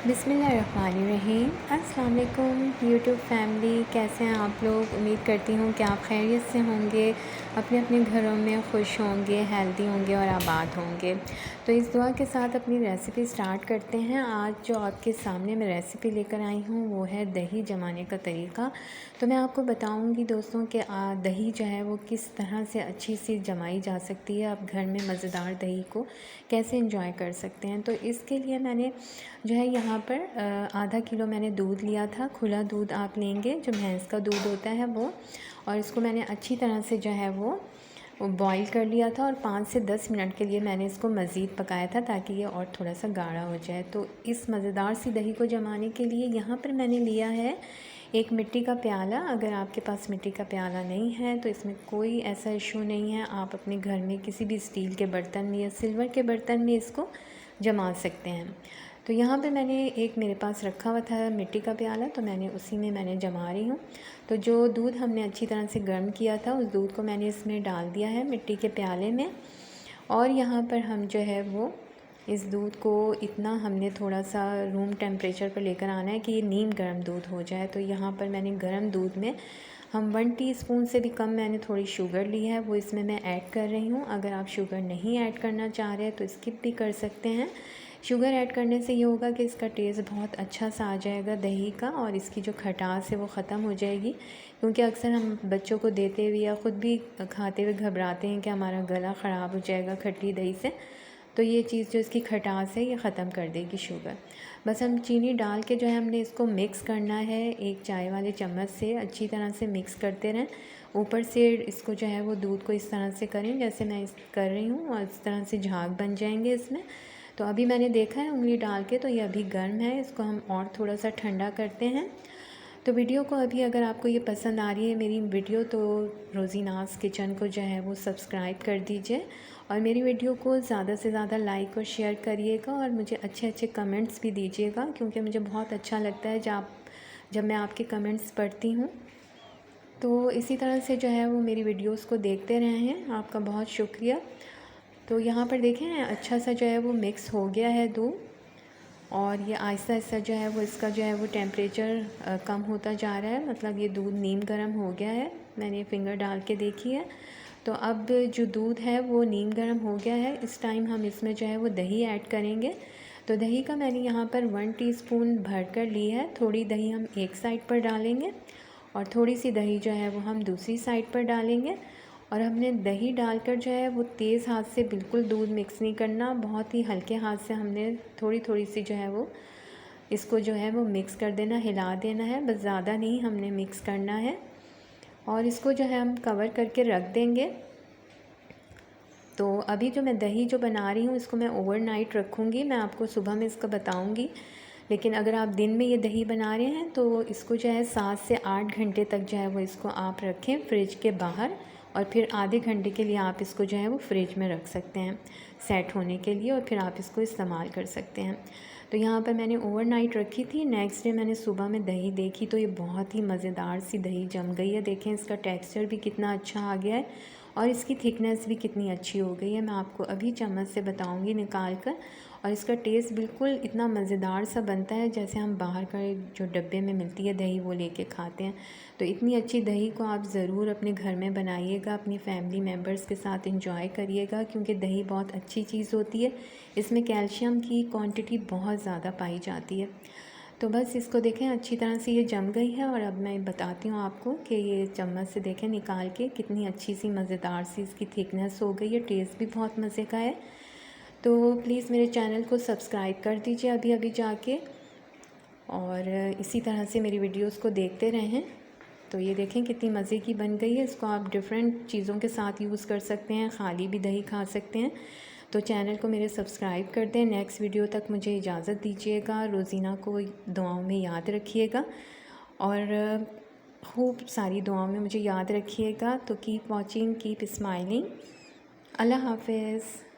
बिस्मिल्लाहिर्रहमानिर्रहीम। अस्सलाम वालेकुम यूट्यूब फैमिली, कैसे हैं आप लोग। उम्मीद करती हूँ कि आप खैरियत से होंगे, अपने अपने घरों में खुश होंगे, हेल्दी होंगे और आबाद होंगे। तो इस दुआ के साथ अपनी रेसिपी स्टार्ट करते हैं। आज जो आपके सामने मैं रेसिपी लेकर आई हूँ वो है दही जमाने का तरीका। तो मैं आपको बताऊँगी दोस्तों कि दही जो है वो किस तरह से अच्छी सी जमाई जा सकती है। आप घर में मज़ेदार दही को कैसे इंजॉय कर सकते हैं। तो इसके लिए मैंने जो है यहाँ पर आधा किलो मैंने दूध लिया था। खुला दूध आप लेंगे, जो भैंस का दूध होता है वो। और इसको मैंने अच्छी तरह से जो है वो बॉईल कर लिया था और 5 से 10 मिनट के लिए मैंने इसको मज़ीद पकाया था ताकि ये और थोड़ा सा गाढ़ा हो जाए। तो इस मज़ेदार सी दही को जमाने के लिए यहाँ पर मैंने लिया है एक मिट्टी का प्याला। अगर आपके पास मिट्टी का प्याला नहीं है तो इसमें कोई ऐसा इशू नहीं है, आप अपने घर में किसी भी स्टील के बर्तन में या सिल्वर के बर्तन में इसको जमा सकते हैं। तो यहाँ पे मैंने एक मेरे पास रखा हुआ था मिट्टी का प्याला, तो मैंने उसी में मैंने जमा रही हूँ। तो जो दूध हमने अच्छी तरह से गर्म किया था उस दूध को मैंने इसमें डाल दिया है मिट्टी के प्याले में। और यहाँ पर हम जो है वो इस दूध को इतना हमने थोड़ा सा रूम टेम्परेचर पर लेकर आना है कि ये नीम गर्म दूध हो जाए। तो यहाँ पर मैंने गर्म दूध में हम 1 टीस्पून से भी कम मैंने थोड़ी शुगर ली है, वो इसमें मैं ऐड कर रही हूँ। अगर आप शुगर नहीं ऐड करना चाह रहे हैं तो स्किप भी कर सकते हैं। शुगर ऐड करने से ये होगा कि इसका टेस्ट बहुत अच्छा सा आ जाएगा दही का, और इसकी जो खटास है वो ख़त्म हो जाएगी। क्योंकि अक्सर हम बच्चों को देते हुए या ख़ुद भी खाते हुए घबराते हैं कि हमारा गला ख़राब हो जाएगा खट्टी दही से। तो ये चीज़ जो इसकी खटास है ये ख़त्म कर देगी शुगर। बस हम चीनी डाल के जो है हमने इसको मिक्स करना है। एक चाय वाले चम्मच से अच्छी तरह से मिक्स करते रहें। ऊपर से इसको जो है वो दूध को इस तरह से करें जैसे मैं कर रही हूँ, और इस तरह से झाग बन जाएंगे इसमें। तो अभी मैंने देखा है उंगली डाल के, तो ये अभी गर्म है, इसको हम और थोड़ा सा ठंडा करते हैं। तो वीडियो को अभी अगर आपको ये पसंद आ रही है मेरी वीडियो, तो रोज़ीनाज़ किचन को जो है वो सब्सक्राइब कर दीजिए और मेरी वीडियो को ज़्यादा से ज़्यादा लाइक और शेयर करिएगा और मुझे अच्छे अच्छे कमेंट्स भी दीजिएगा, क्योंकि मुझे बहुत अच्छा लगता है जब मैं आपके कमेंट्स पढ़ती हूँ। तो इसी तरह से जो है वो मेरी वीडियोस को देखते रहे हैं, आपका बहुत शुक्रिया। तो यहाँ पर देखें अच्छा सा जो है वो मिक्स हो गया है दूध, और ये आहिस्ता आहिस्ता जो है वो इसका जो है वो टेम्परेचर कम होता जा रहा है। मतलब ये दूध नीम गर्म हो गया है, मैंने फिंगर डाल के देखी है। तो अब जो दूध है वो नीम गर्म हो गया है। इस टाइम हम इसमें जो है वो दही ऐड करेंगे। तो दही का मैंने यहाँ पर 1 टीस्पून भर कर ली है। थोड़ी दही हम एक साइड पर डालेंगे और थोड़ी सी दही जो है वो हम दूसरी साइड पर डालेंगे। और हमने दही डालकर जो है वो तेज़ हाथ से बिल्कुल दूध मिक्स नहीं करना, बहुत ही हल्के हाथ से हमने थोड़ी थोड़ी सी जो है वो इसको जो है वो मिक्स कर देना, हिला देना है, बस ज़्यादा नहीं हमने मिक्स करना है। और इसको जो है हम कवर करके रख देंगे। तो अभी जो मैं दही जो बना रही हूँ इसको मैं ओवरनाइट रखूँगी, मैं आपको सुबह में इसका बताऊँगी। लेकिन अगर आप दिन में ये दही बना रहे हैं तो इसको जो है 7 से 8 घंटे तक जो है वो इसको आप रखें फ्रिज के बाहर, और फिर आधे घंटे के लिए आप इसको जो है वो फ्रिज में रख सकते हैं सेट होने के लिए, और फिर आप इसको इस्तेमाल कर सकते हैं। तो यहाँ पर मैंने ओवरनाइट रखी थी। नेक्स्ट डे मैंने सुबह में दही देखी तो ये बहुत ही मज़ेदार सी दही जम गई है। देखें इसका टेक्सचर भी कितना अच्छा आ गया है और इसकी थिकनेस भी कितनी अच्छी हो गई है। मैं आपको अभी चम्मच से बताऊंगी निकाल कर। और इसका टेस्ट बिल्कुल इतना मज़ेदार सा बनता है जैसे हम बाहर का जो डब्बे में मिलती है दही वो लेके खाते हैं। तो इतनी अच्छी दही को आप ज़रूर अपने घर में बनाइएगा, अपनी फैमिली मेम्बर्स के साथ इंजॉय करिएगा, क्योंकि दही बहुत अच्छी चीज़ होती है। इसमें कैल्शियम की क्वांटिटी बहुत ज़्यादा पाई जाती है। तो बस इसको देखें अच्छी तरह से ये जम गई है। और अब मैं बताती हूँ आपको कि ये चम्मच से देखें निकाल के कितनी अच्छी सी मज़ेदार सी इसकी थिकनेस हो गई है। टेस्ट भी बहुत मज़े का है। तो प्लीज़ मेरे चैनल को सब्सक्राइब कर दीजिए अभी अभी जाके, और इसी तरह से मेरी वीडियोस को देखते रहें। तो ये देखें कितनी मज़े की बन गई है। इसको आप डिफरेंट चीज़ों के साथ यूज़ कर सकते हैं, खाली भी दही खा सकते हैं। तो चैनल को मेरे सब्सक्राइब कर दें। नेक्स्ट वीडियो तक मुझे इजाज़त दीजिएगा। रोज़ीना को दुआओं में याद रखिएगा और खूब सारी दुआओं में मुझे याद रखिएगा। तो कीप वॉचिंग, कीप स्माइलिंग। अल्लाह हाफ़िज़।